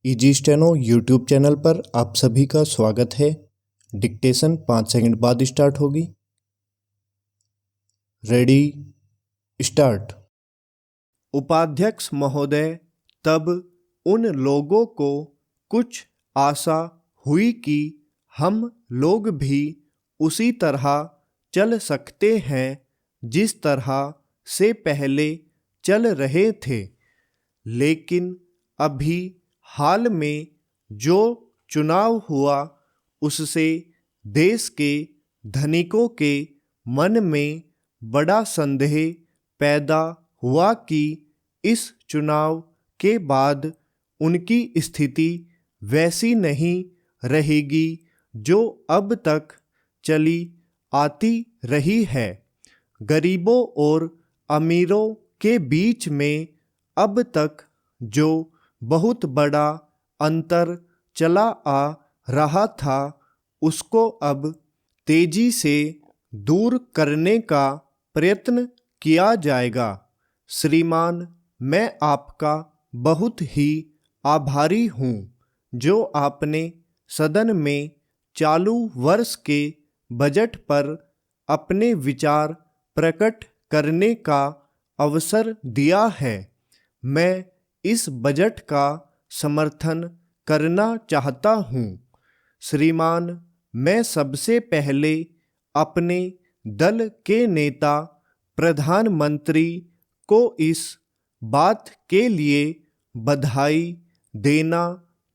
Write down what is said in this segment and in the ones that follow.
Easy steno YouTube channel पर आप सभी का स्वागत है। डिक्टेशन 5 सेकंड बाद स्टार्ट होगी। Ready start. उपाध्यक्ष महोदय, तब उन लोगों को कुछ आशा हुई कि हम लोग भी उसी तरह चल सकते हैं जिस तरह से पहले चल रहे थे। लेकिन अभी हाल में जो चुनाव हुआ उससे देश के धनिकों के मन में बड़ा संदेह पैदा हुआ कि इस चुनाव के बाद उनकी स्थिति वैसी नहीं रहेगी जो अब तक चली आती रही है। गरीबों और अमीरों के बीच में अब तक जो बहुत बड़ा अंतर चला आ रहा था उसको अब तेजी से दूर करने का प्रयत्न किया जाएगा। श्रीमान, मैं आपका बहुत ही आभारी हूँ जो आपने सदन में चालू वर्ष के बजट पर अपने विचार प्रकट करने का अवसर दिया है। मैं इस बजट का समर्थन करना चाहता हूँ। श्रीमान, मैं सबसे पहले अपने दल के नेता प्रधानमंत्री को इस बात के लिए बधाई देना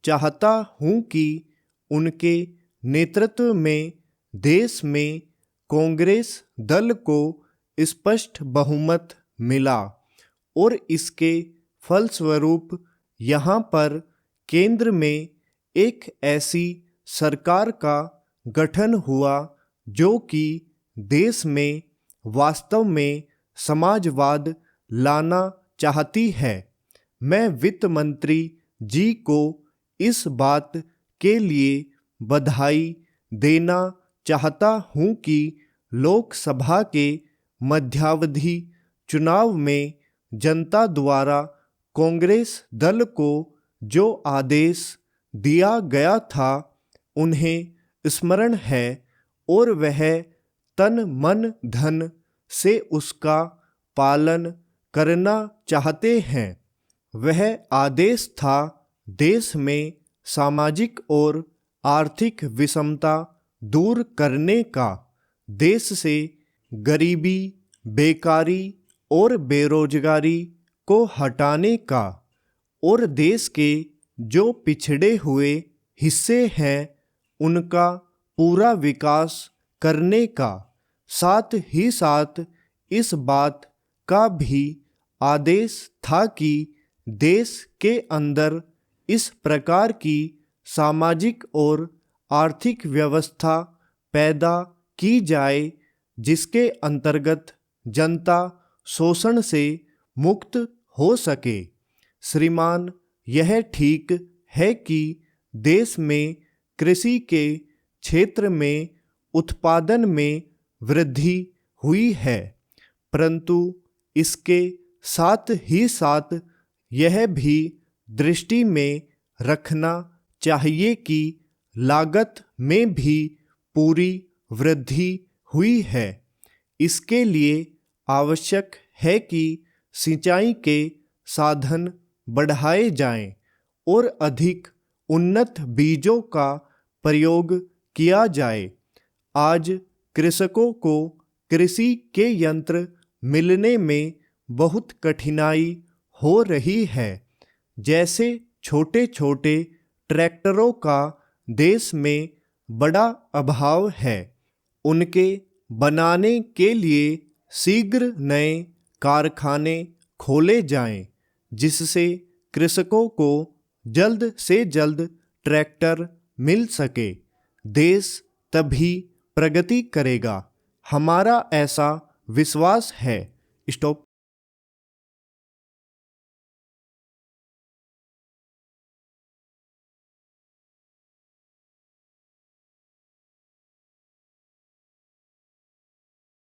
चाहता हूँ कि उनके नेतृत्व में देश में कांग्रेस दल को स्पष्ट बहुमत मिला और इसके फलस्वरूप यहाँ पर केंद्र में एक ऐसी सरकार का गठन हुआ जो कि देश में वास्तव में समाजवाद लाना चाहती है। मैं वित्त मंत्री जी को इस बात के लिए बधाई देना चाहता हूँ कि लोकसभा के मध्यावधि चुनाव में जनता द्वारा कांग्रेस दल को जो आदेश दिया गया था उन्हें स्मरण है और वह तन मन धन से उसका पालन करना चाहते हैं। वह आदेश था देश में सामाजिक और आर्थिक विषमता दूर करने का, देश से गरीबी, बेकारी और बेरोजगारी को हटाने का और देश के जो पिछड़े हुए हिस्से हैं उनका पूरा विकास करने का। साथ ही साथ इस बात का भी आदेश था कि देश के अंदर इस प्रकार की सामाजिक और आर्थिक व्यवस्था पैदा की जाए जिसके अंतर्गत जनता शोषण से मुक्त हो सके। श्रीमान, यह ठीक है कि देश में कृषि के क्षेत्र में उत्पादन में वृद्धि हुई है, परंतु इसके साथ ही साथ यह भी दृष्टि में रखना चाहिए कि लागत में भी पूरी वृद्धि हुई है। इसके लिए आवश्यक है कि सिंचाई के साधन बढ़ाए जाएं और अधिक उन्नत बीजों का प्रयोग किया जाए। आज कृषकों को कृषि के यंत्र मिलने में बहुत कठिनाई हो रही है। जैसे छोटे छोटे ट्रैक्टरों का देश में बड़ा अभाव है। उनके बनाने के लिए शीघ्र नए कारखाने खोले जाएं, जिससे कृषकों को जल्द से जल्द ट्रैक्टर मिल सके। देश तभी प्रगति करेगा, हमारा ऐसा विश्वास है। स्टॉप।